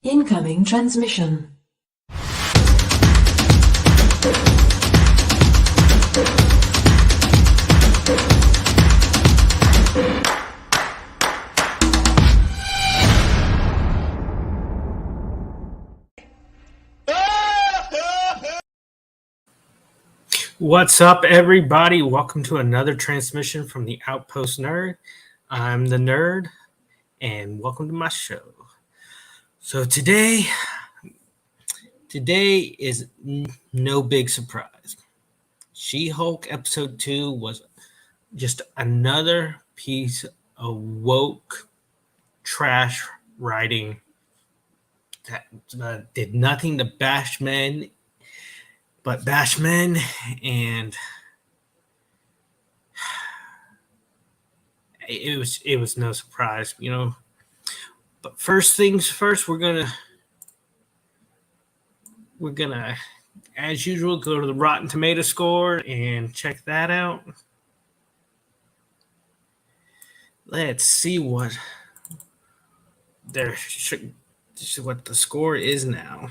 Incoming transmission. What's up, everybody? Welcome to another transmission from the Outpost Nerd. I'm the nerd, and welcome to my show. So today is no big surprise. She-Hulk episode 2 was just another piece of woke trash writing that did nothing to bash men, and it was no surprise, you know. But first things first, we're gonna as usual go to the Rotten Tomato score and check that out. Let's see what the score is now.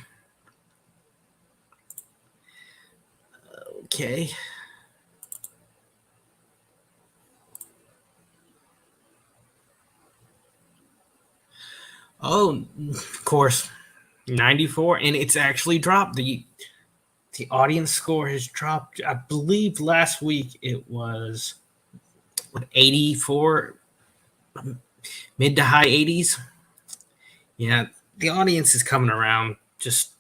Okay. Oh, of course, 94, and it's actually dropped. The audience score has dropped. I believe last week it was 84, mid to high 80s. Yeah, the audience is coming around. Just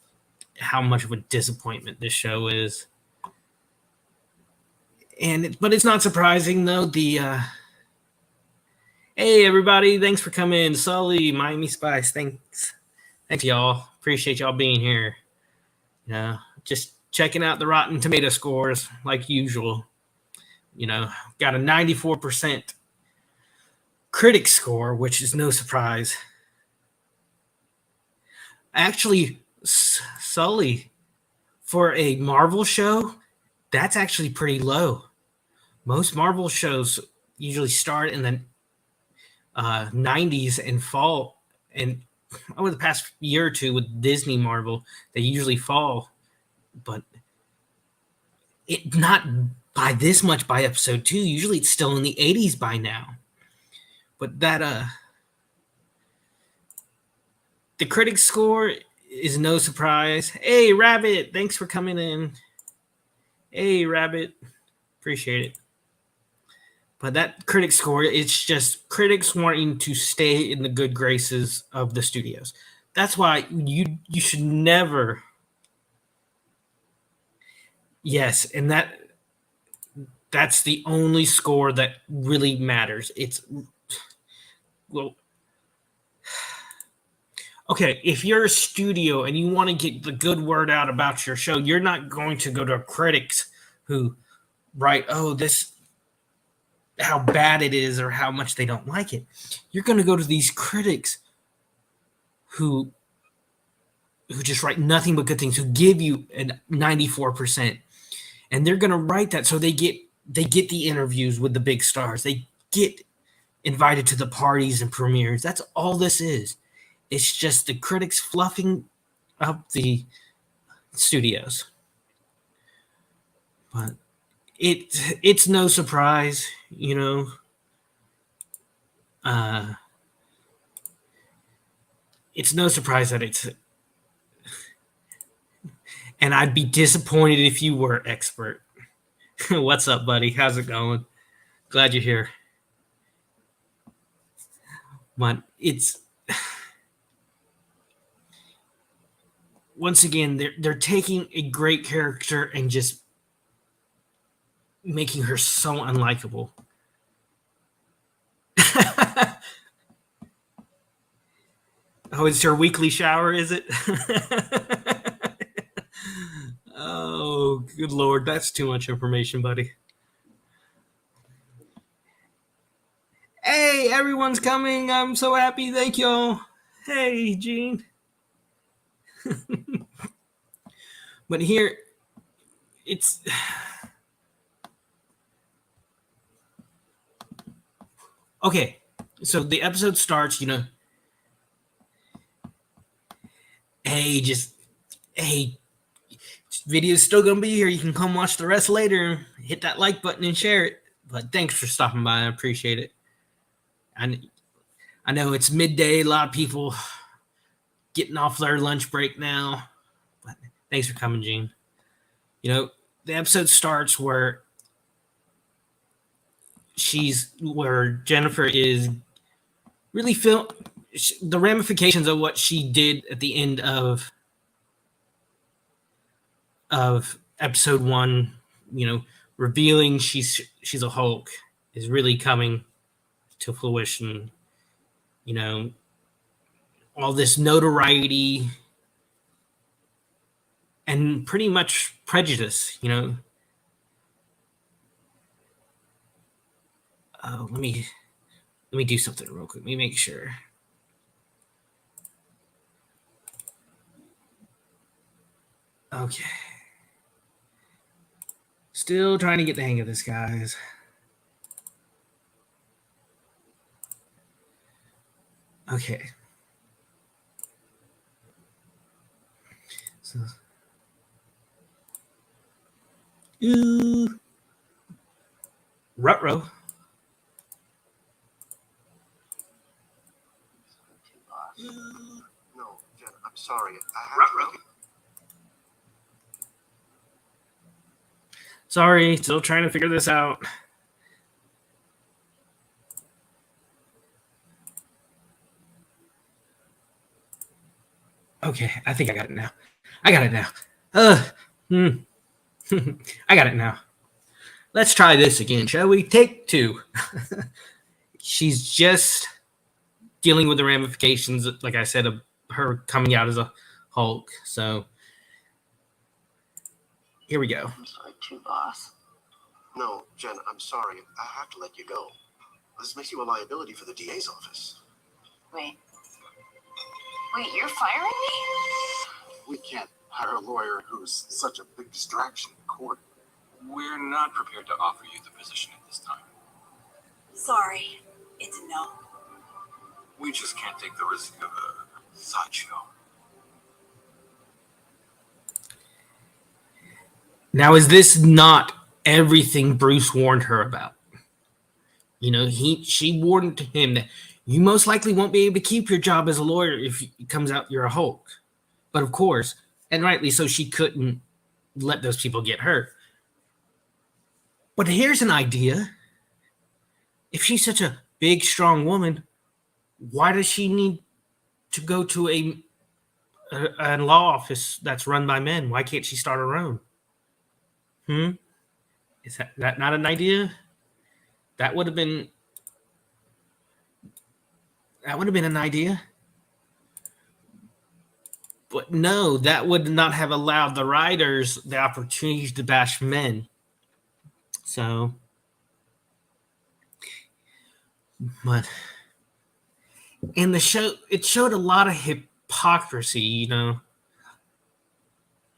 how much of a disappointment this show is. But it's not surprising though. Hey everybody, thanks for coming. Sully, Miami Spice, thanks y'all. Appreciate y'all being here. Yeah, just checking out the Rotten Tomato scores like usual. You know, got a 94% critic score, which is no surprise. Actually, Sully, for a Marvel show, that's actually pretty low. Most Marvel shows usually start in the 90s and fall, and over the past year or two with Disney Marvel, they usually fall, but it not by this much by episode 2. Usually it's still in the 80s by now. But that the critic score is no surprise. Hey Rabbit, thanks for coming in. Hey Rabbit, appreciate it. But that critic score, it's just critics wanting to stay in the good graces of the studios. That's why you should never. Yes, and that's the only score that really matters. Okay, if you're a studio and you want to get the good word out about your show, you're not going to go to critics who write, how bad it is or how much they don't like it. You're going to go to these critics who just write nothing but good things, who give you a 94%, and they're going to write that so they get the interviews with the big stars, they get invited to the parties and premieres. That's all this is. It's just the critics fluffing up the studios. But it's no surprise, you know. It's no surprise that it's, and I'd be disappointed if you were expert. What's up, buddy? How's it going? Glad you're here. But it's, once again, they're taking a great character and just making her so unlikable. Oh, it's her weekly shower, is it? Oh, good Lord. That's too much information, buddy. Hey, everyone's coming. I'm so happy. Thank y'all. Hey, Gene. But here, it's... Okay, so the episode starts, you know, hey, video's still gonna be here. You can come watch the rest later. Hit that like button and share it. But thanks for stopping by. I appreciate it. And I know it's midday. A lot of people getting off their lunch break now. But thanks for coming, Gene. You know, the episode starts where Jennifer is really the ramifications of what she did at the end of episode 1, you know, revealing she's a Hulk, is really coming to fruition. You know, all this notoriety and pretty much prejudice, you know. Let me do something real quick. Let me make sure. Okay. Still trying to get the hang of this, guys. Okay. So, Rutro. No, Jen, I'm sorry. I have to... Sorry, still trying to figure this out. Okay, I think I got it now. I got it now. I got it now. Let's try this again, shall we? Take 2. She's just dealing with the ramifications, like I said, of her coming out as a Hulk. So here we go. I'm sorry too, boss. No, Jen, I'm sorry. I have to let you go. This makes you a liability for the DA's office. Wait, you're firing me? We can't hire a lawyer who's such a big distraction in court. We're not prepared to offer you the position at this time. Sorry, it's a no. We just can't take the risk of a sideshow. Now, is this not everything Bruce warned her about? You know, she warned him that you most likely won't be able to keep your job as a lawyer if it comes out you're a Hulk. But of course, and rightly so, she couldn't let those people get hurt. But here's an idea. If she's such a big, strong woman, why does she need to go to a law office that's run by men? Why can't she start her own? Is that not an idea? That would have been an idea. But no, that would not have allowed the writers the opportunity to bash men. So, but in the show, it showed a lot of hypocrisy, you know.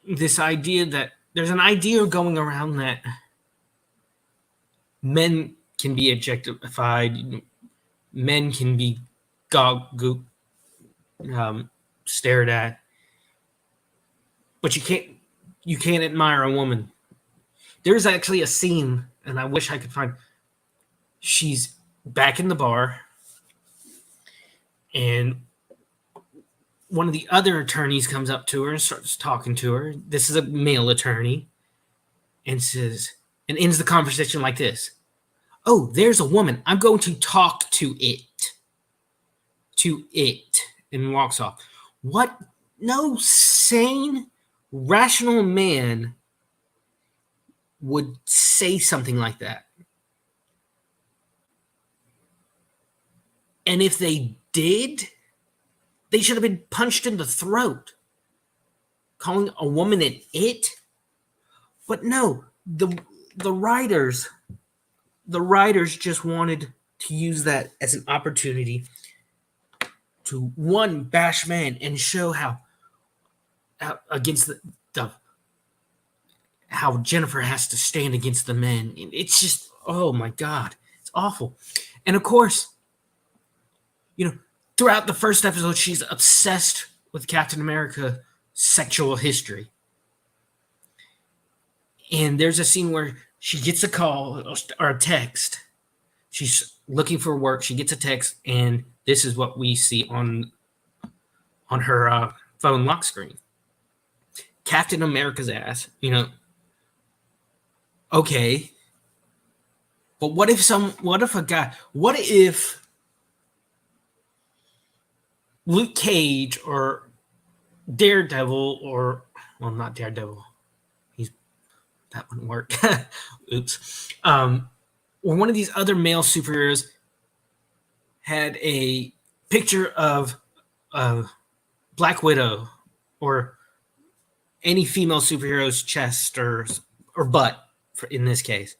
This idea that there's an idea going around that men can be objectified, men can be stared at, but you can't admire a woman. There's actually a scene, and I wish I could find. She's back in the bar, and one of the other attorneys comes up to her and starts talking to her. This is a male attorney, and ends the conversation like this. Oh, there's a woman. I'm going to talk to it. And walks off. What? No sane, rational man would say something like that. And if they did, they should have been punched in the throat. Calling a woman an it? But no, the writers just wanted to use that as an opportunity to, one, bash men and show how against how Jennifer has to stand against the men. It's just, oh my God, it's awful. And of course, you know, throughout the first episode, she's obsessed with Captain America sexual history. And there's a scene where she gets a call or a text. She's looking for work. She gets a text, and this is what we see on her phone lock screen. Captain America's ass, okay. But what if Luke Cage or Daredevil well, not Daredevil. That wouldn't work. Oops. Or one of these other male superheroes had a picture of Black Widow or any female superhero's chest or butt, in this case.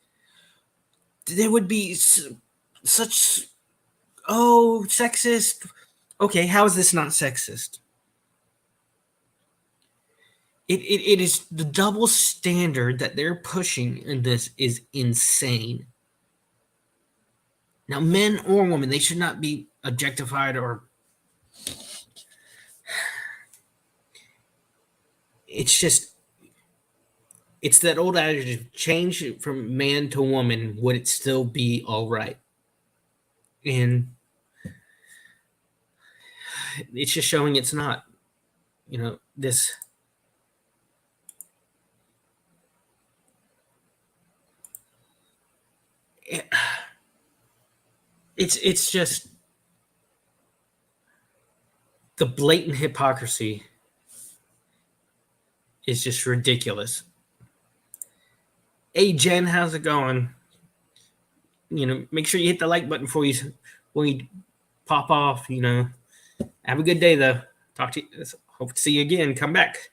There would be such, sexist. Okay, how is this not sexist? It is the double standard that they're pushing in this is insane. Now, men or women, they should not be objectified or. It's that old adage of change from man to woman, would it still be all right? And it's just showing it's not. This. It's just the blatant hypocrisy is just ridiculous. Hey Jen, how's it going? Make sure you hit the like button before you pop off. Have a good day though. Talk to you. Hope to see you again. Come back.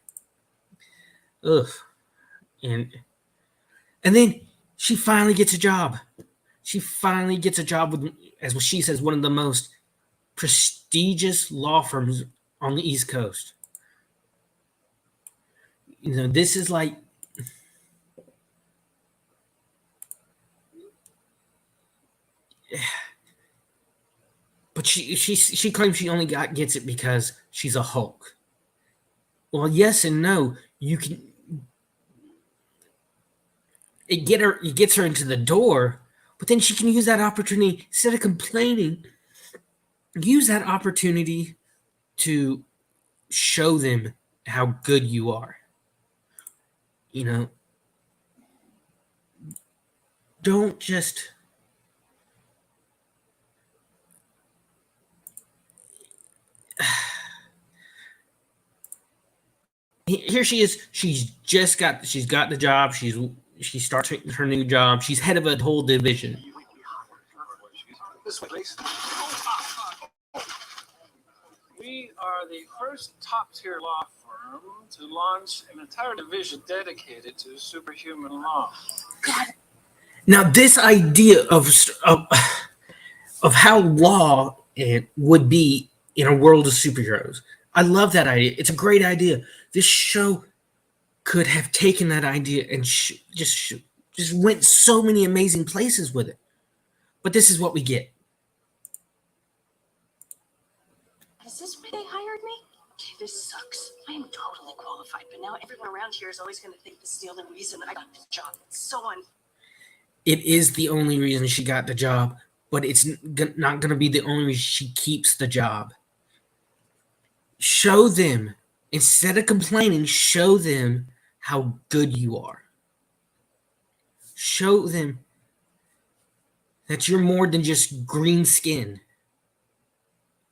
Ugh. And then she finally gets a job. She finally gets a job with, as she says, one of the most prestigious law firms on the East Coast. This is like, but she claims she only gets it because she's a Hulk. Well, yes and no. It gets her into the door. But then she can use that opportunity, instead of complaining, use that opportunity to show them how good you are. Don't just. Here she is. She's got the job. She starts her new job. She's head of a whole division. This way, please. We are the first top-tier law firm to launch an entire division dedicated to superhuman law. Now, this idea of how law would be in a world of superheroes, I love that idea. It's a great idea. This show could have taken that idea and just went so many amazing places with it. But this is what we get. Is this why they hired me? Okay, this sucks. I am totally qualified, but now everyone around here is always going to think this is the only reason I got this job. It's so It is the only reason she got the job, but it's not going to be the only reason she keeps the job. Show them, instead of complaining, show them how good you are. Show them that you're more than just green skin.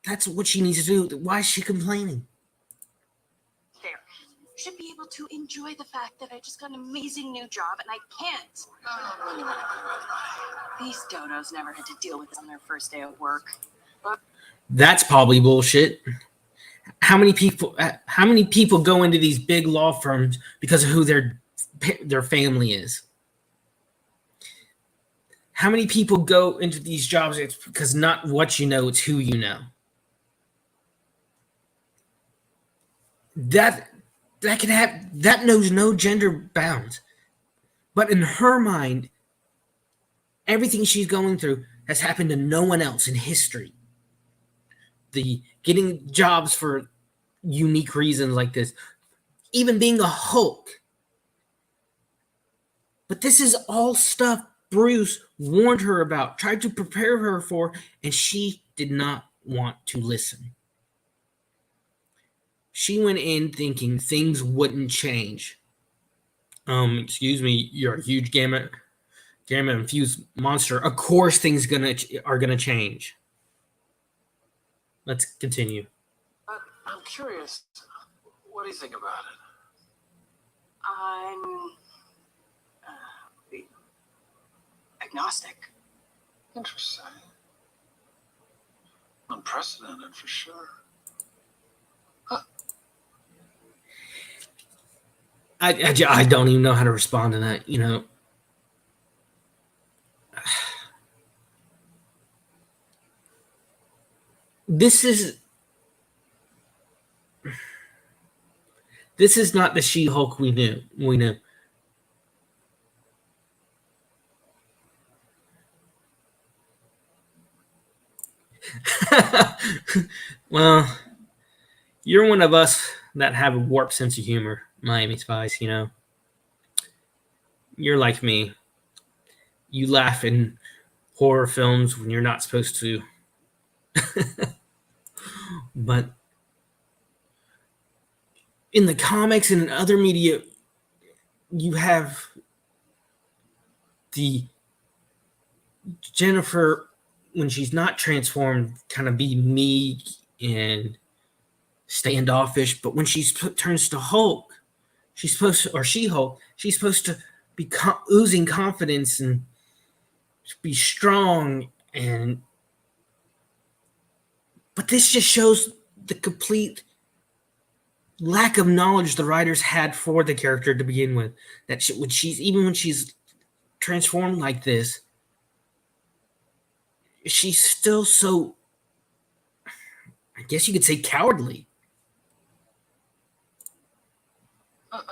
That's what she needs to do. Why is she complaining? there. You should be able to enjoy the fact that I just got an amazing new job and I can't. These dodos never had to deal with this on their first day of work. That's probably bullshit. How many people go into these big law firms because of who their family is? How many people go into these jobs because not what you know, it's who you know? That knows no gender bounds. But in her mind, everything she's going through has happened to no one else in history. The getting jobs for unique reasons like this, even being a Hulk. But this is all stuff Bruce warned her about, tried to prepare her for, and she did not want to listen. She went in thinking things wouldn't change. Excuse me, you're a huge gamma infused monster. Of course things are gonna change. Let's continue. I'm curious. What do you think about it? I'm agnostic. Interesting. Unprecedented for sure. I don't even know how to respond to that, you know. This is not the She-Hulk we knew. Well, you're one of us that have a warped sense of humor, Miami Spice, you know. You're like me. You laugh in horror films when you're not supposed to. But in the comics and in other media, you have the Jennifer, when she's not transformed, kind of be meek and standoffish. But when turns to Hulk, She-Hulk, she's supposed to be oozing confidence and be strong. But this just shows the complete lack of knowledge the writers had for the character to begin with. That when she's transformed like this, she's still so, I guess you could say, cowardly. I'll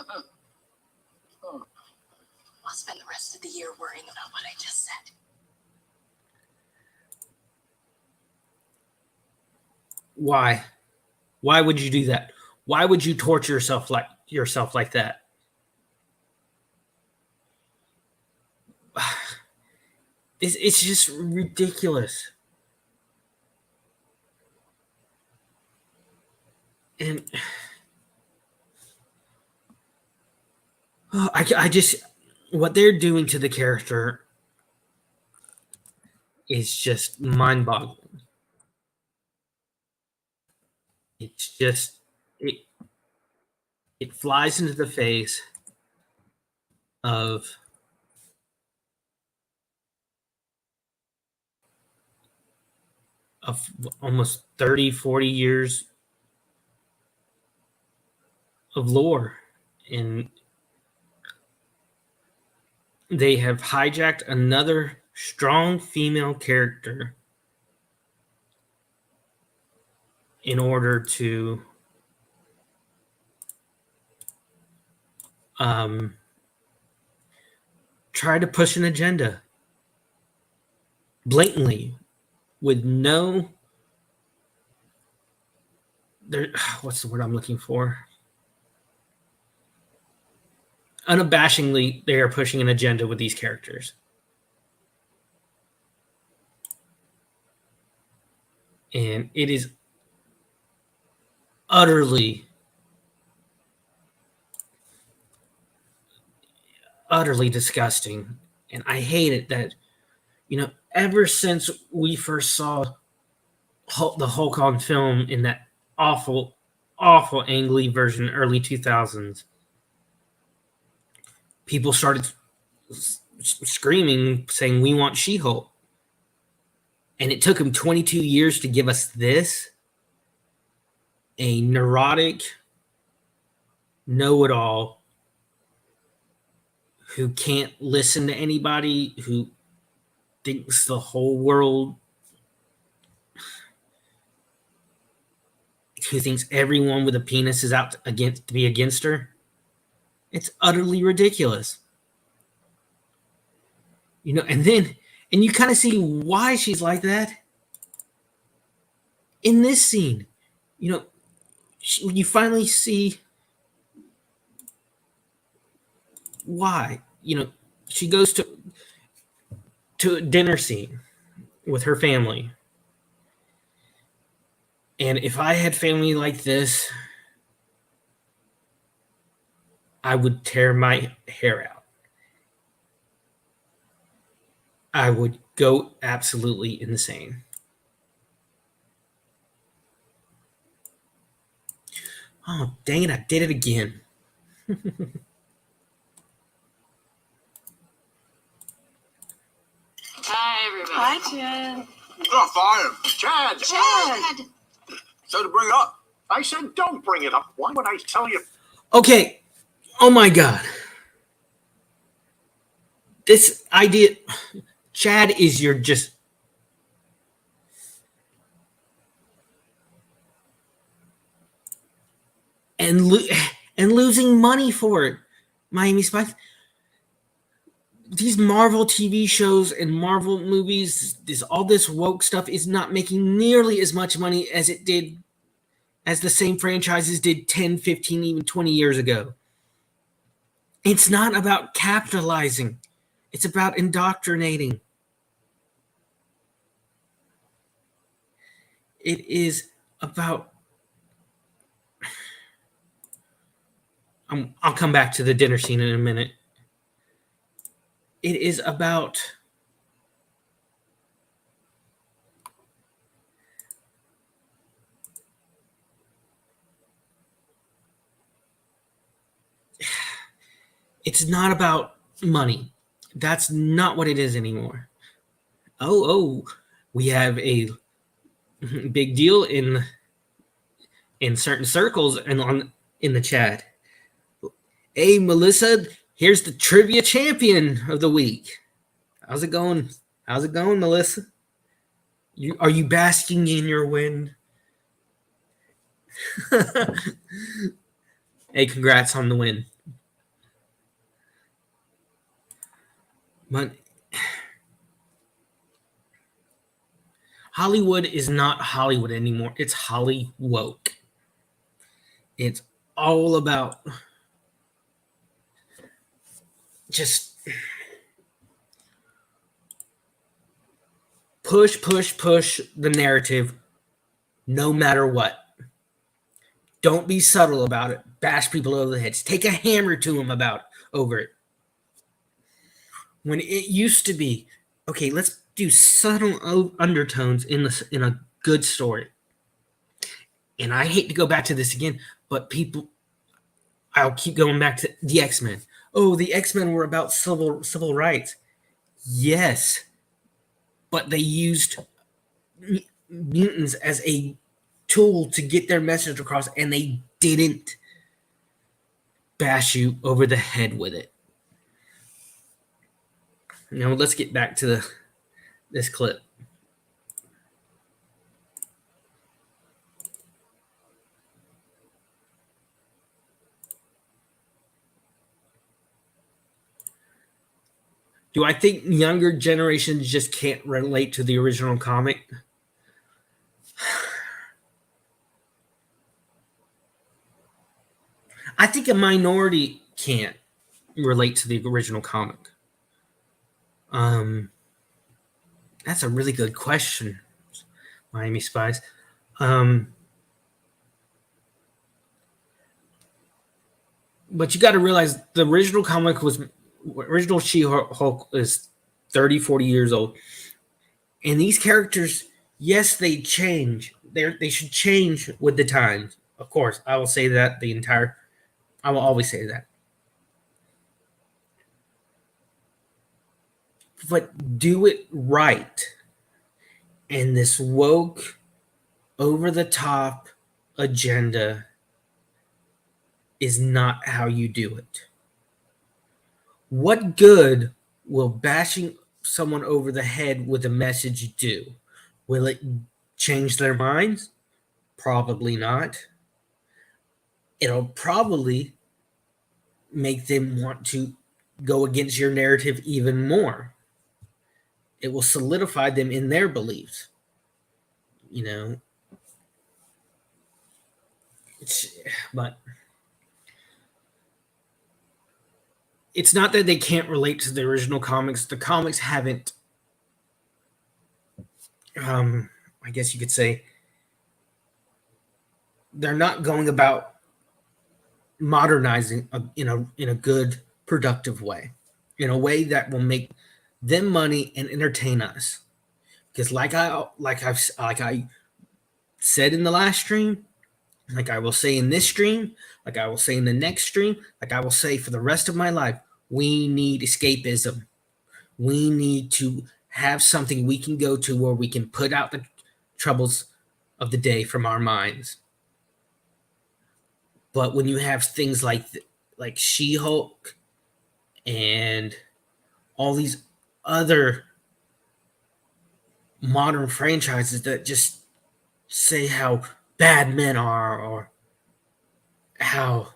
spend the rest of the year worrying about what I just said. Why? Why would you do that? Why would you torture yourself like that? It's just ridiculous. And I just, what they're doing to the character is just mind-boggling. It's just, it flies into the face of almost 30, 40 years of lore. And they have hijacked another strong female character in order to try to push an agenda blatantly with what's the word I'm looking for? Unabashingly, they are pushing an agenda with these characters. And it is utterly disgusting. And I hate it that, ever since we first saw the Hulk on film in that awful Ang Lee version, early 2000s, people started screaming, saying, "We want She-Hulk." And it took him 22 years to give us this. A neurotic know-it-all who can't listen to anybody, who thinks the whole world, who thinks everyone with a penis is out to be against her. It's utterly ridiculous. And you kind of see why she's like that in this scene. You finally see why? She goes to a dinner scene with her family. And if I had family like this, I would tear my hair out. I would go absolutely insane. Oh, dang it, I did it again. Hi, everybody. Hi, Jen. Oh, fire. Chad! Chad! So to bring it up. I said don't bring it up. Why would I tell you? Okay. Oh my God. This idea, Chad is your just. And losing money for it, Miami Spice. These Marvel TV shows and Marvel movies, all this woke stuff is not making nearly as much money as it did, as the same franchises did 10, 15, even 20 years ago. It's not about capitalizing. It's about indoctrinating. It is about... I'll come back to the dinner scene in a minute. It is about it's not about money. That's not what it is anymore. Oh, we have a big deal in certain circles and in the chat. Hey, Melissa, here's the trivia champion of the week. How's it going? How's it going, Melissa? Are you basking in your win? Hey, congrats on the win. But Hollywood is not Hollywood anymore. It's Holly woke. It's all about just push the narrative no matter what. Don't be subtle about it. Bash people over the heads. Take a hammer to them over it. When it used to be, okay, let's do subtle undertones in a good story. And I hate to go back to this again, but I'll keep going back to the X-Men. Oh, the X-Men were about civil rights. Yes, but they used mutants as a tool to get their message across, and they didn't bash you over the head with it. Now let's get back to this clip. Do I think younger generations just can't relate to the original comic? I think a minority can't relate to the original comic. That's a really good question, Miami Spies. But you got to realize the original She-Hulk is 30, 40 years old. And these characters, yes, they change. They should change with the times. Of course, I will say that I will always say that. But do it right. And this woke, over-the-top agenda is not how you do it. What good will bashing someone over the head with a message do? Will it change their minds? Probably not. It'll probably make them want to go against your narrative even more. It will solidify them in their beliefs. But it's not that they can't relate to the original comics. The comics haven't, I guess you could say, they're not going about modernizing in a good, productive way, in a way that will make them money and entertain us. Because like I said in the last stream, like I will say in this stream, like I will say in the next stream, like I will say for the rest of my life, we need escapism. We need to have something we can go to where we can put out the troubles of the day from our minds. But when you have things like She-Hulk and all these other modern franchises that just say how bad men are or how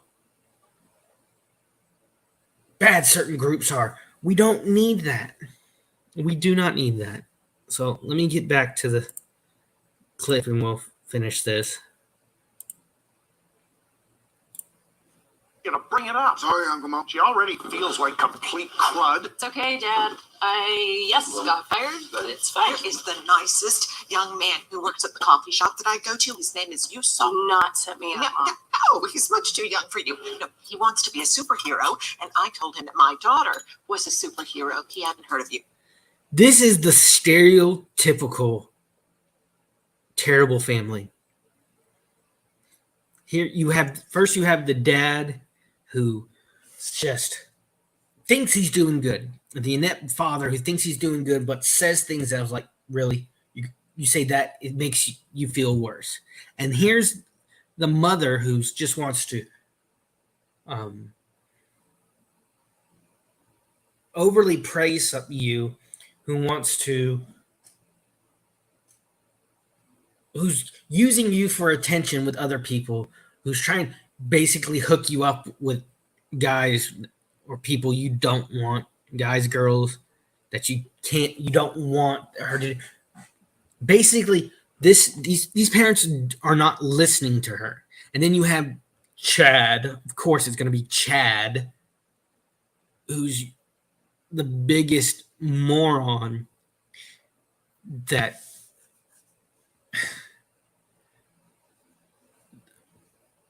bad certain groups are, we don't need that. We do not need that. So let me get back to the clip and we'll finish this. Bring it up. Sorry, Uncle Mom. She already feels like complete crud. It's okay, Dad. I got fired, but it's fine. There is the nicest young man who works at the coffee shop that I go to. His name is Yusuf. Do not set me up. No, he's much too young for you. No, he wants to be a superhero, and I told him that my daughter was a superhero. He hadn't heard of you. This is the stereotypical terrible family. Here you have the dad who just thinks he's doing good. The inept father who thinks he's doing good but says things that was like, really? You say that, it makes you feel worse. And here's the mother who just wants to overly praise you, who's using you for attention with other people, who's trying to basically hook you up with guys or people you don't want, guys, girls that you don't want her to. Basically, these parents are not listening to her. And then you have Chad. Of course, it's going to be Chad, who's the biggest moron that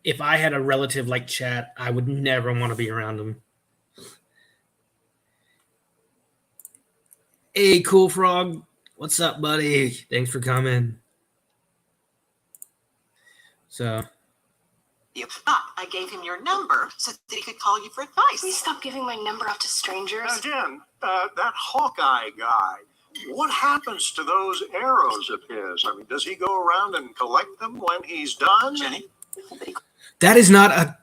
if I had a relative like Chad, I would never want to be around him. Hey, Cool Frog. What's up, buddy? Thanks for coming. So. I gave him your number so that he could call you for advice. Please stop giving my number out to strangers. Now, Jen, that Hawkeye guy, what happens to those arrows of his? I mean, does he go around and collect them when he's done? Jenny? That is not a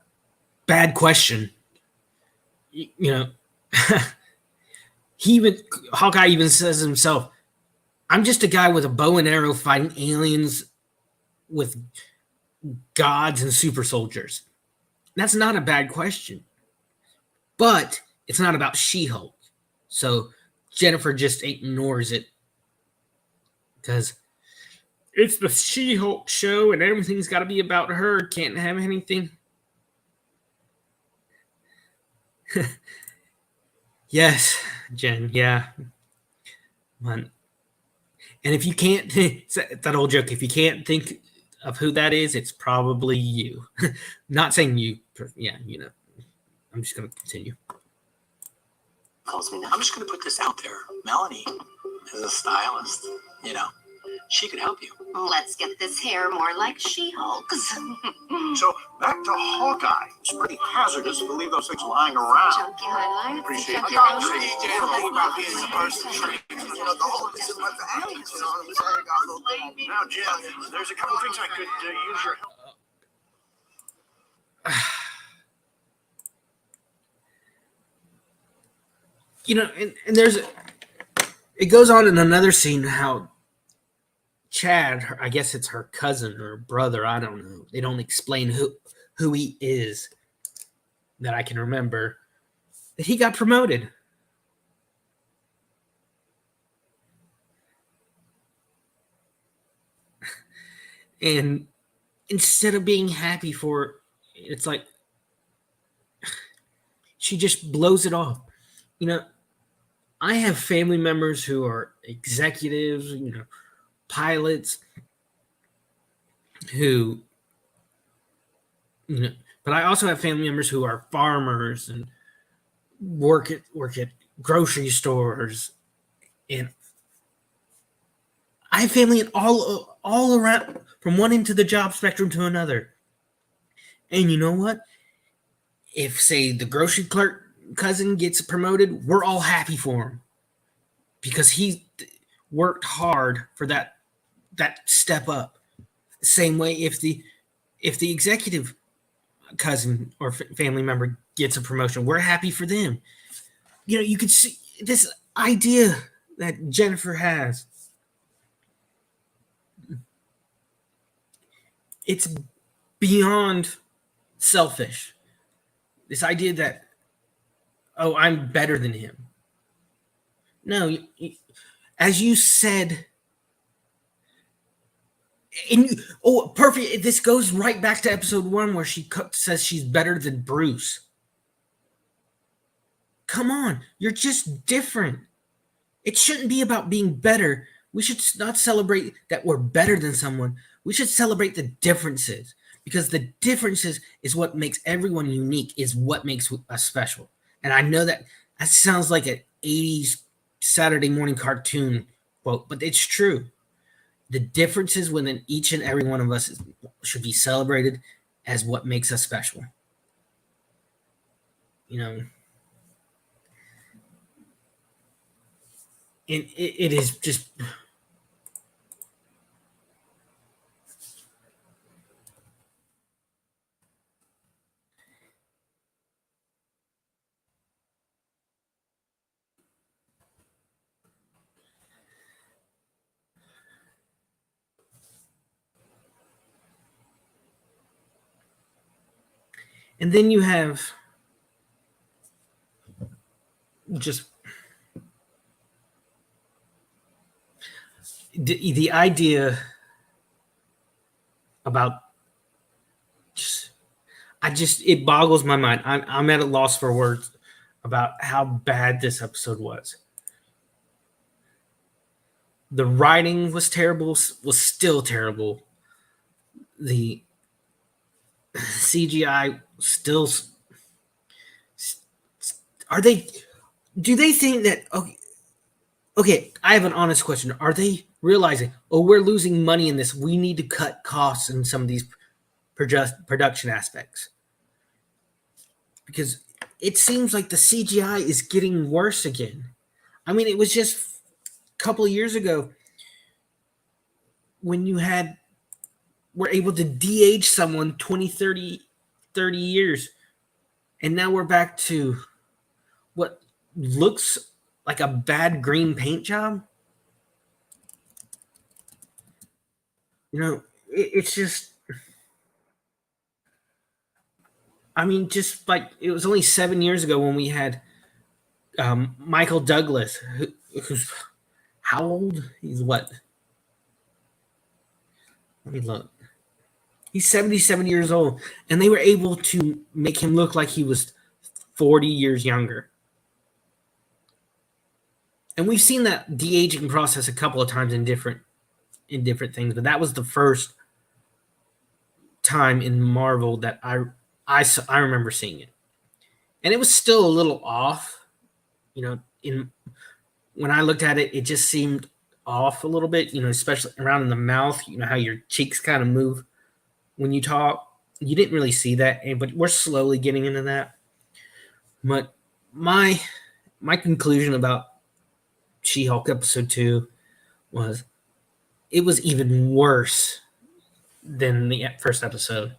bad question. Hawkeye even says himself, I'm just a guy with a bow and arrow fighting aliens with gods and super soldiers. That's not a bad question. But it's not about She-Hulk. So Jennifer just ignores it because it's the She-Hulk show and everything's got to be about her. Can't have anything. Yes, Jen. Yeah. And if you can't, it's that old joke, if you can't think of who that is, it's probably you. Not saying you. Yeah, I'm just going to continue. Calls me now. I'm just going to put this out there. Melanie is a stylist. She could help you. Let's get this hair more like She-Hulk's. So back to Hawkeye. It's pretty hazardous to leave those things lying around. Chunky highlights. Appreciate chunky it. highlights. About being a person trained. The whole is in my veins. Now, Jen, there's a couple things I could use your help. And there's it goes on in another scene how Chad, I guess it's her cousin or brother, I don't know. They don't explain who he is that I can remember, that he got promoted. And instead of being happy for it, it's like she just blows it off. You know, I have family members who are executives, you know, pilots who, you know, but I also have family members who are farmers and work at grocery stores, and I have family in all around, from one end of the job spectrum to another. And you know what? If, say, the grocery clerk cousin gets promoted, we're all happy for him because he worked hard for that step up. Same way, if the executive cousin or family member gets a promotion, we're happy for them. You know, you could see this idea that Jennifer has. It's beyond selfish. This idea that, oh, I'm better than him. No, as you said, perfect. This goes right back to episode 1 where she says she's better than Bruce. Come on, you're just different. It shouldn't be about being better. We should not celebrate that we're better than someone. We should celebrate the differences, because the differences is what makes everyone unique, is what makes us special. And I know that sounds like an 80s Saturday morning cartoon quote, but it's true. The differences within each and every one of us should be celebrated as what makes us special. You know, and it is just... And then you have just the idea about it boggles my mind. I'm at a loss for words about how bad this episode was. The writing was terrible, was still terrible. The CGI still... do they think that... Okay, I have an honest question. Are they realizing, oh, we're losing money in this, we need to cut costs in some of these production aspects? Because it seems like the CGI is getting worse again. I mean, it was just a couple of years ago when you were able to de-age someone 20, 30 years. And now we're back to what looks like a bad green paint job. You know, it's just... I mean, just like it was only 7 years ago when we had Michael Douglas, who's how old? He's what? Let me look. He's 77 years old, and they were able to make him look like he was 40 years younger. And we've seen that de-aging process a couple of times in different things, but that was the first time in Marvel that I remember seeing it. And it was still a little off. You know, when I looked at it, it just seemed off a little bit, you know, especially around in the mouth, you know, how your cheeks kind of move when you talk. You didn't really see that, but we're slowly getting into that. But my conclusion about She-Hulk episode 2 was it was even worse than the first episode.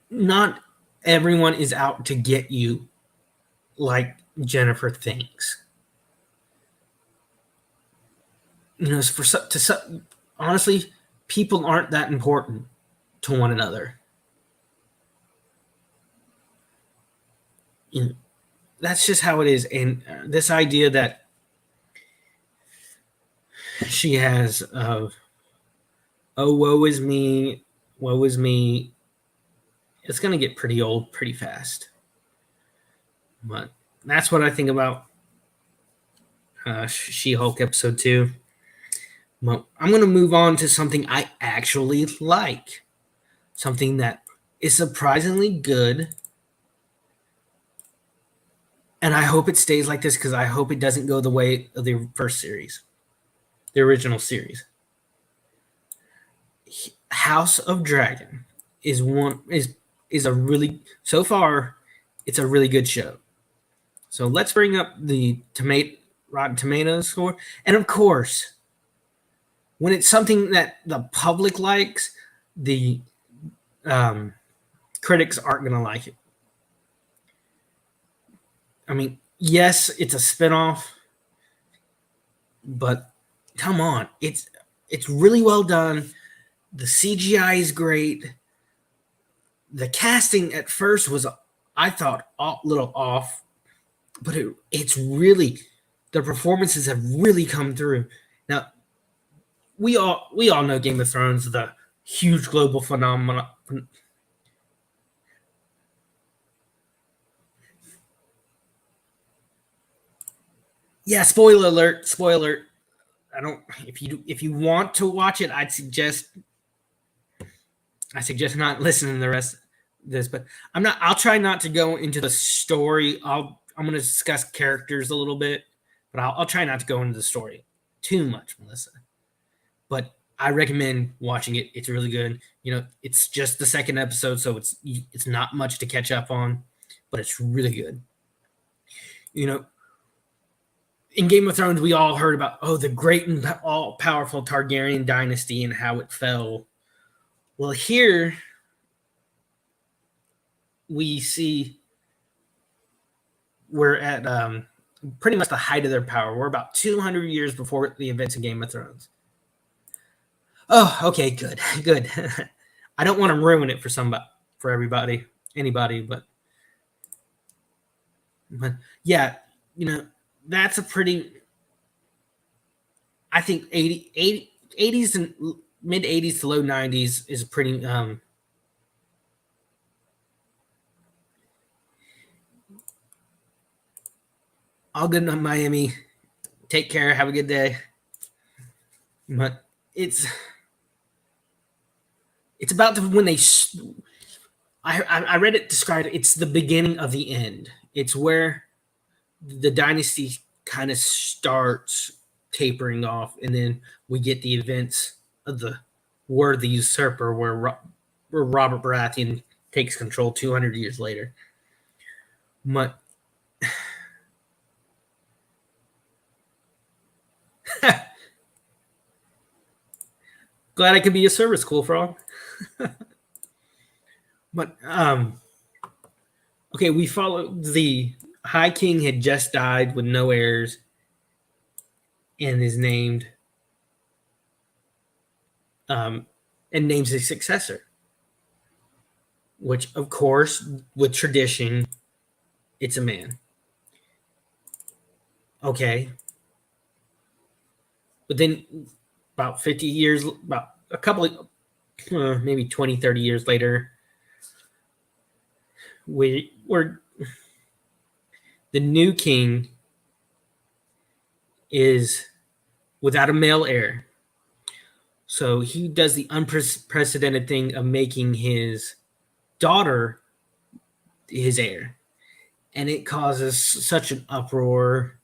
Not everyone is out to get you like Jennifer thinks. You know, honestly, people aren't that important to one another. You know, that's just how it is. And this idea that she has oh, woe is me, woe is me. It's going to get pretty old pretty fast. But that's what I think about She-Hulk episode 2. Well, I'm going to move on to something I actually like. Something that is surprisingly good. And I hope it stays like this because I hope it doesn't go the way of the first series. The original series. House of Dragon is a really, so far, it's a really good show. So let's bring up the Rotten Tomatoes score. And of course, when it's something that the public likes, the critics aren't going to like it. I mean, yes, it's a spinoff, but come on, it's really well done. The CGI is great. The casting at first was, I thought, a little off, but it's really, the performances have really come through. Now, we all know Game of Thrones, the huge global phenomenon. Yeah, spoiler alert. If you want to watch it, I suggest not listening to the rest of this, but I'll try not to go into the story. I'm going to discuss characters a little bit, but I'll try not to go into the story too much, Melissa. But I recommend watching it. It's really good. It's just the second episode, so it's not much to catch up on, but it's really good. In Game of Thrones, we all heard about, the great and all-powerful Targaryen dynasty and how it fell. Well, here we see we're at pretty much the height of their power. We're about 200 years before the events of Game of Thrones. Oh, okay, good. I don't want to ruin it for anybody, but yeah, that's a pretty, I think 80s and mid 80s to low 90s is pretty all good in Miami. Take care. Have a good day. But it's about when they I read it described, it's the beginning of the end. It's where the dynasty kind of starts tapering off, and then we get the events of the War of the Usurper, where Robert Baratheon takes control 200 years later. But glad I could be of service, Cool Frog. But okay, we followed the High King had just died with no heirs, and is named and names his successor, which, of course, with tradition, it's a man. Okay. But then about 50 years, about a couple of, maybe 20, 30 years later, we're the new king is without a male heir. So he does the unprecedented thing of making his daughter his heir. And it causes such an uproar.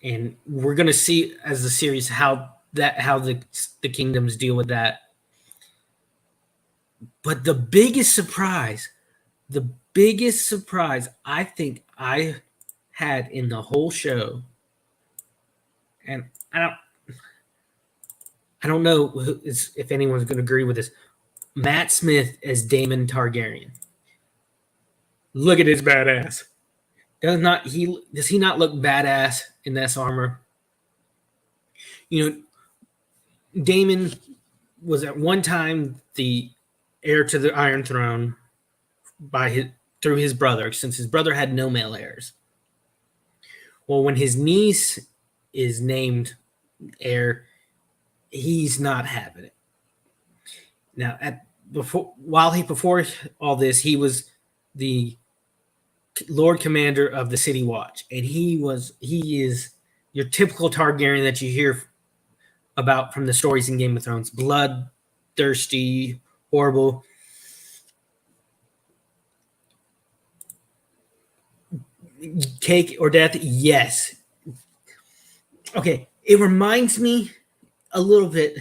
And we're going to see as the series how the kingdoms deal with that. But the biggest surprise I think I had in the whole show, and I don't know if anyone's going to agree with this, Matt Smith as Daemon Targaryen. Look at his badass. Does he not look badass in this armor? Daemon was at one time the heir to the Iron Throne through his brother, since his brother had no male heirs. Well, when his niece is named heir, he's not having it. Now, before all this, he was the Lord Commander of the City Watch, and he is your typical Targaryen that you hear about from the stories in Game of Thrones. Bloodthirsty, horrible. Cake or death? Yes. Okay, it reminds me a little bit.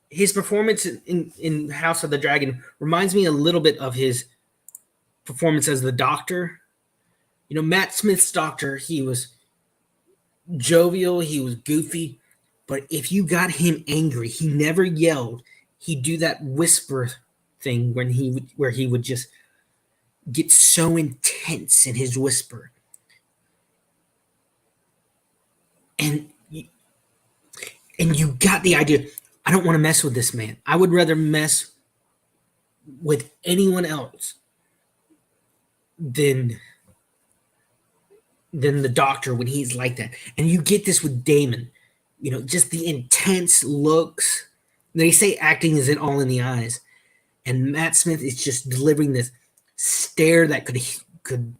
His performance in House of the Dragon reminds me a little bit of his performance as the Doctor. You know, Matt Smith's Doctor, he was jovial, he was goofy, but if you got him angry, he never yelled. He'd do that whisper thing where he would just get so intense in his whisper. And you got the idea, I don't want to mess with this man. I would rather mess with anyone else than the Doctor when he's like that. And you get this with Daemon. You know, just the intense looks. They say acting isn't all in the eyes. And Matt Smith is just delivering this stare that could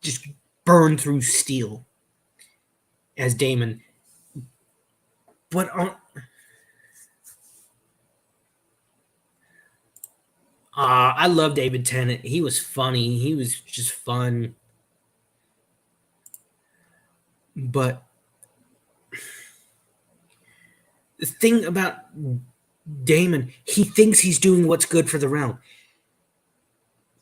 just burn through steel as Daemon. But I love David Tennant. He was funny. He was just fun. But the thing about Daemon, he thinks he's doing what's good for the realm.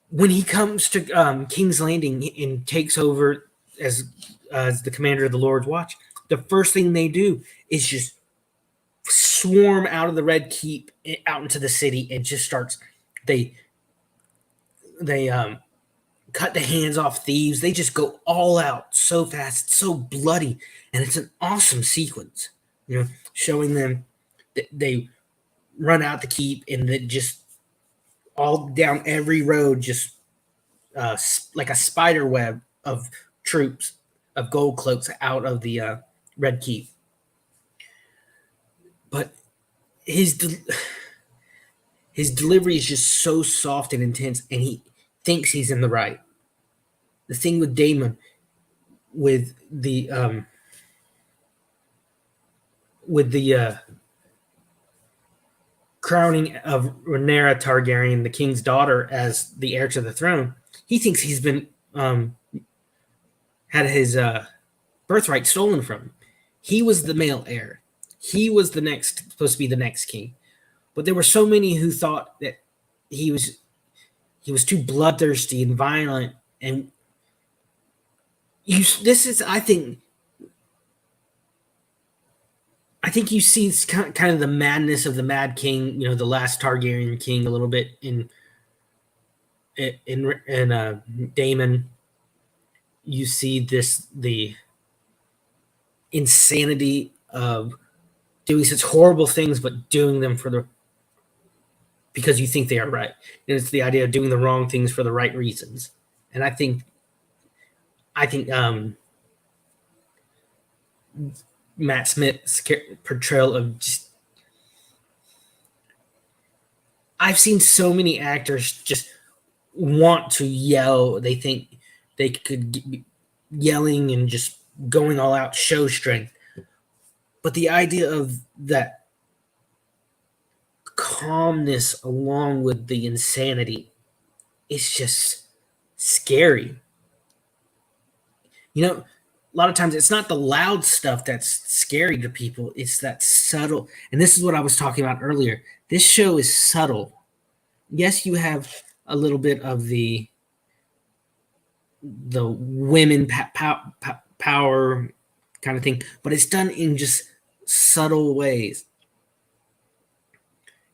When he comes to King's Landing and takes over as the commander of the Lord's Watch, the first thing they do is just swarm out of the Red Keep out into the city and just starts. They cut the hands off thieves. They just go all out so fast, so bloody, and it's an awesome sequence. You know, showing them that they run out the keep and then just all down every road, just like a spider web of troops of gold cloaks out of the Red Keep. But his delivery is just so soft and intense, and he thinks he's in the right. The thing with Daemon, with the crowning of Rhaenyra Targaryen, the king's daughter, as the heir to the throne, he thinks he's been had his birthright stolen from him. He was the male heir. He was supposed to be the next king. But there were so many who thought that he was too bloodthirsty and violent. And I think you see kind of the madness of the Mad King, you know, the last Targaryen king, a little bit in Daemon. You see the insanity of doing such horrible things, but doing them because you think they are right. And it's the idea of doing the wrong things for the right reasons. And I think Matt Smith's portrayal of just, I've seen so many actors just want to yell. They think they could be yelling and just going all out, show strength. But the idea of that calmness along with the insanity is just scary. You know, a lot of times it's not the loud stuff that's scary to people. It's that subtle. And this is what I was talking about earlier. This show is subtle. Yes, you have a little bit of the women power kind of thing, but it's done in just subtle ways.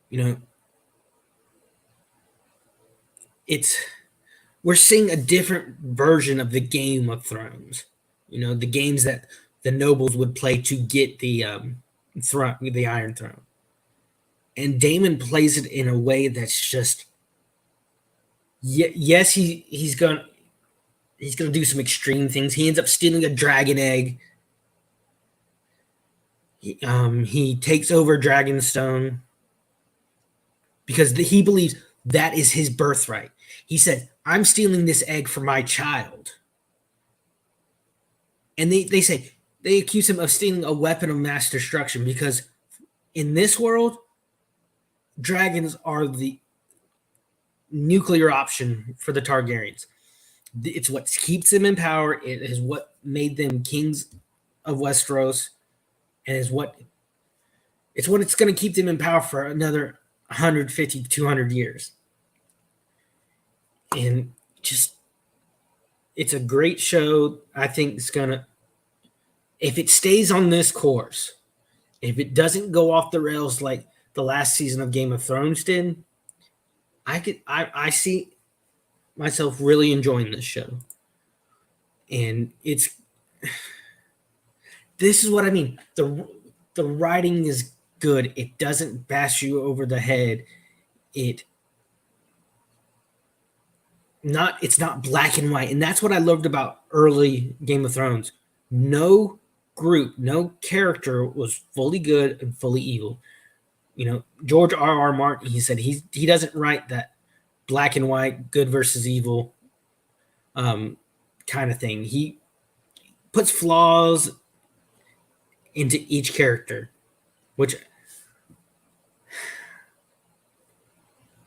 You know, we're seeing a different version of the Game of Thrones. You know, the games that the nobles would play to get the Iron Throne. And Daemon plays it in a way that's just, yes, he's gonna do some extreme things. He ends up stealing a dragon egg. He takes over Dragonstone because he believes that is his birthright. He said, I'm stealing this egg for my child. And they accuse him of stealing a weapon of mass destruction because in this world, dragons are the nuclear option for the Targaryens. It's what keeps them in power. It is what made them kings of Westeros, and it's going to keep them in power for another 150 to 200 years. And just, it's a great show. I think it's going to, if it stays on this course, if it doesn't go off the rails like the last season of Game of Thrones did, I see myself really enjoying this show. And this is what I mean. The writing is good. It doesn't bash you over the head. It's not black and white. And that's what I loved about early Game of Thrones. No group, no character was fully good and fully evil. George R.R. Martin, he said he doesn't write that black and white, good versus evil kind of thing. He puts flaws into each character, which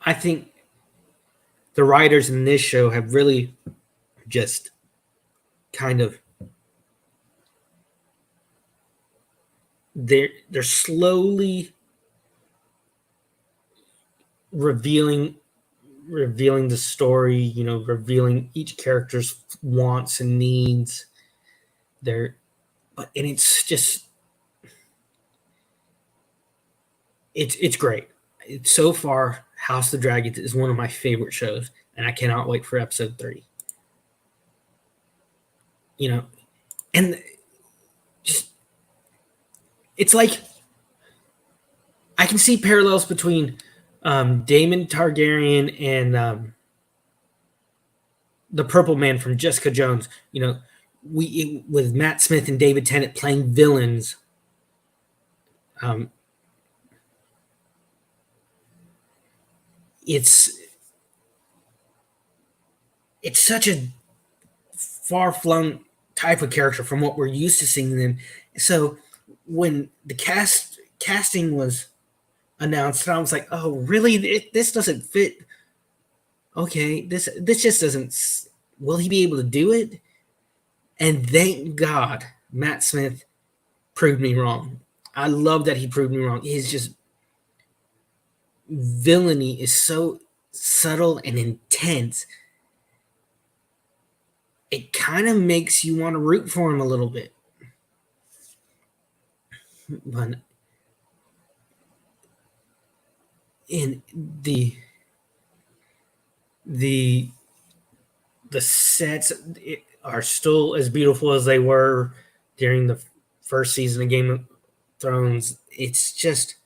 I think the writers in this show have really just kind of they're slowly revealing the story, revealing each character's wants and needs. It's just it's great. So far, House of the Dragons is one of my favorite shows, and I cannot wait for episode 3. And just it's like I can see parallels between Daemon Targaryen and the Purple Man from Jessica Jones. With Matt Smith and David Tennant playing villains. It's such a far-flung type of character from what we're used to seeing them. So when the casting was announced, I was like, oh, really? This doesn't fit. Okay, this just doesn't. Will he be able to do it? And thank God Matt Smith proved me wrong. I love that he proved me wrong. He's just villainy is so subtle and intense. It kind of makes you want to root for him a little bit. But in the sets are still as beautiful as they were during the first season of Game of Thrones. It's just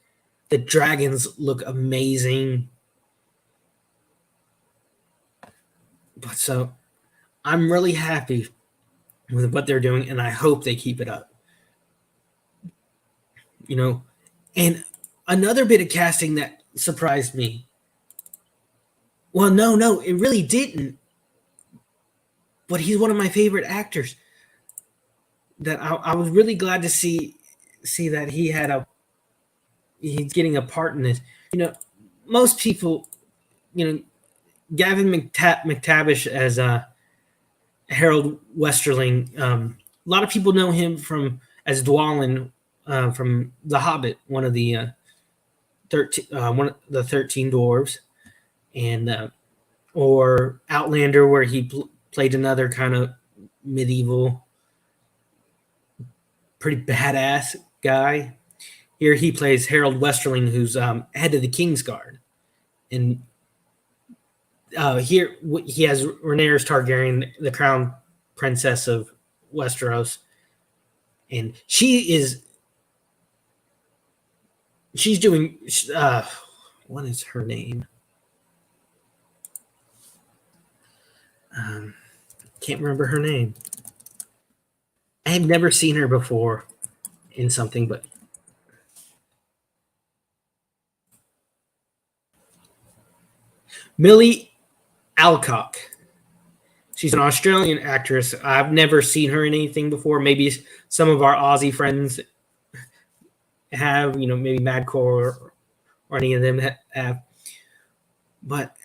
the dragons look amazing. But so I'm really happy with what they're doing, and I hope they keep it up. And another bit of casting that surprised me. Well, no, it really didn't. But he's one of my favorite actors. That I was really glad to see that he's getting a part in this. Most people, Gavin McTavish as Harold Westerling. A lot of people know him as Dwalin from The Hobbit, one of the 13 dwarves, and or Outlander, where he played another kind of medieval, pretty badass guy. Here he plays Harold Westerling, who's head of the Kingsguard. And here he has Rhaenyra Targaryen, the crown princess of Westeros. And she's doing, what is her name? Can't remember her name. I have never seen her before in something, but Millie Alcock. She's an Australian actress. I've never seen her in anything before. Maybe some of our Aussie friends have, maybe Madcore or any of them have. But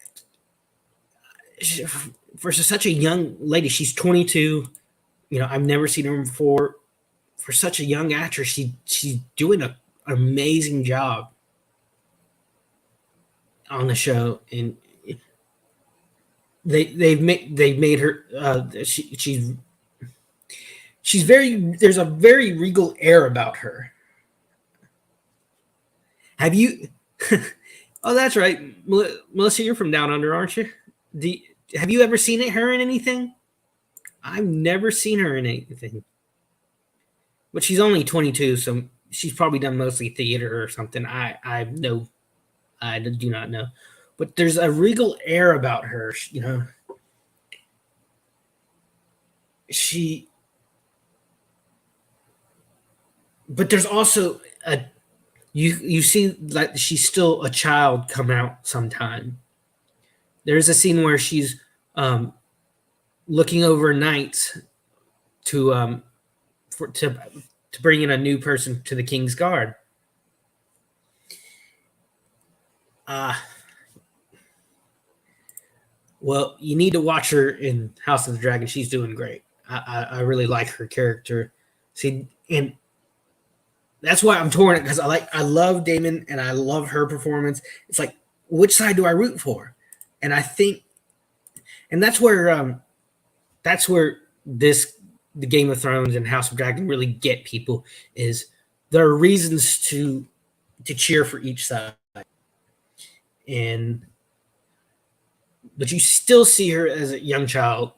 for such a young lady, she's 22. I've never seen her before. For such a young actress, she's doing an amazing job on the show, and they've made her she's very, there's a very regal air about her. Have you oh, that's right, Melissa, you're from down under, aren't you? Have you ever seen her in anything? I've never seen her in anything, but she's only 22, so she's probably done mostly theater or something. I do not know. But there's a regal air about her, But there's also you see that she's still a child come out sometime. There's a scene where she's looking over knights to bring in a new person to the King's Guard. Well, you need to watch her in House of the Dragon. She's doing great. I really like her character. See, and that's why I'm torn, because I love Daemon and I love her performance. It's like, which side do I root for? And I think, and that's where the Game of Thrones and House of Dragon really get people, is there are reasons to cheer for each side. But you still see her as a young child,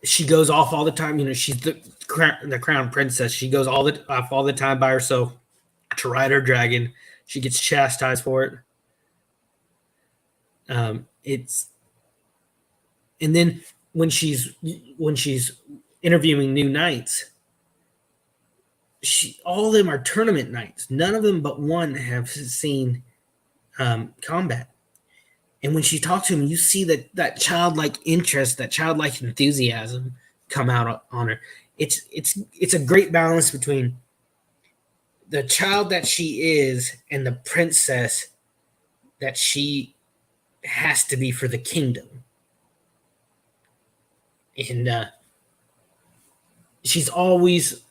she goes off all the time. She's the crown princess. She goes off all the time by herself to ride her dragon. She gets chastised for it. And then when she's interviewing new knights, all of them are tournament knights. None of them but one have seen combat. And when she talks to him, you see that childlike interest, that childlike enthusiasm come out on her. It's a great balance between the child that she is and the princess that she has to be for the kingdom. And she's always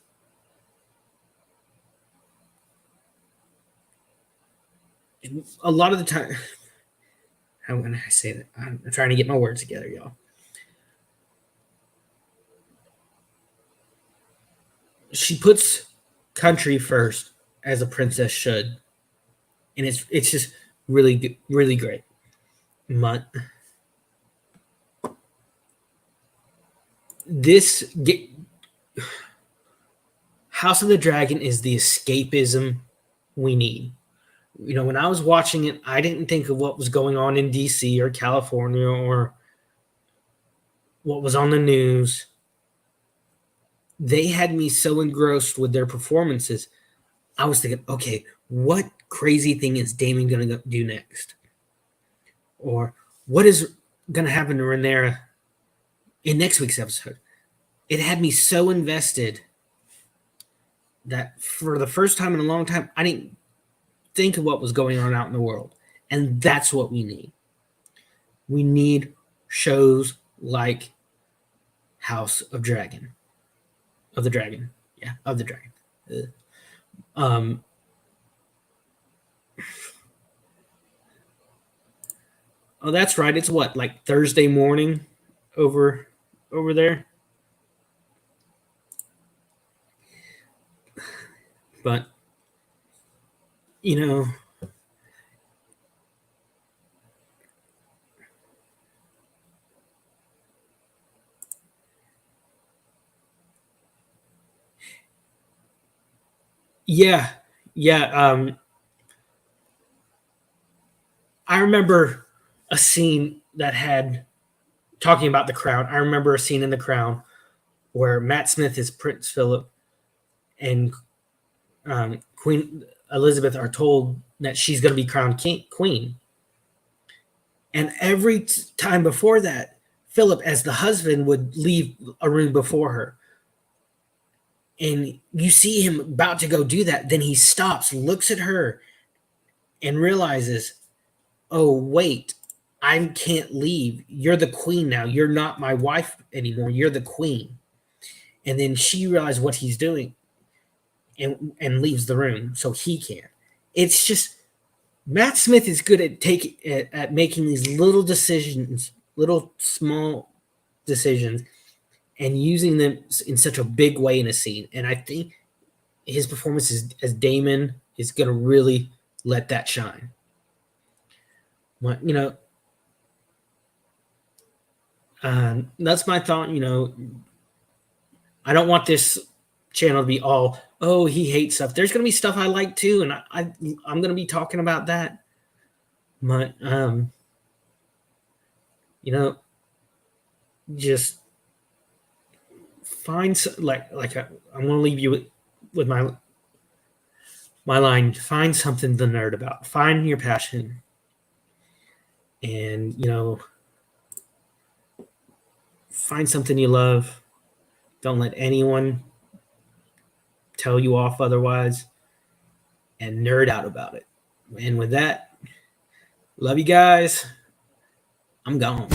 a lot of the time. How can I say that? I'm trying to get my words together, y'all. She puts country first, as a princess should, and it's just really good, really great. House of the Dragon is the escapism we need. When I was watching it, I didn't think of what was going on in DC or California or what was on the news. They had me so engrossed with their performances. I was thinking, okay, what crazy thing is Daemon going to do next? Or what is going to happen to Rhaenyra in next week's episode? It had me so invested that for the first time in a long time, I didn't think of what was going on out in the world. And that's what we need. We need shows like House of Dragon. Of the Dragon. Yeah, of the Dragon. Oh, that's right. It's what, like Thursday morning over there? But yeah. I remember a scene that had, talking about The Crown, I remember a scene in The Crown where Matt Smith is Prince Philip and Queen Elizabeth are told that she's going to be crowned queen. And every time before that, Philip, as the husband, would leave a room before her. And you see him about to go do that. Then he stops, looks at her, and realizes, oh, wait, I can't leave. You're the queen now. You're not my wife anymore. You're the queen. And then she realizes what he's doing and leaves the room so he can. It's just, Matt Smith is good at making these little decisions, little small decisions, and using them in such a big way in a scene. And I think his performance as Damon is going to really let that shine. That's my thought. I don't want this channel to be all, oh, he hates stuff. There's going to be stuff I like too, and I'm going to be talking about that. But just find I'm going to leave you with my line. Find something to nerd about. Find your passion, and find something you love. Don't let anyone tell you off otherwise, and nerd out about it. And with that, love you guys. I'm gone.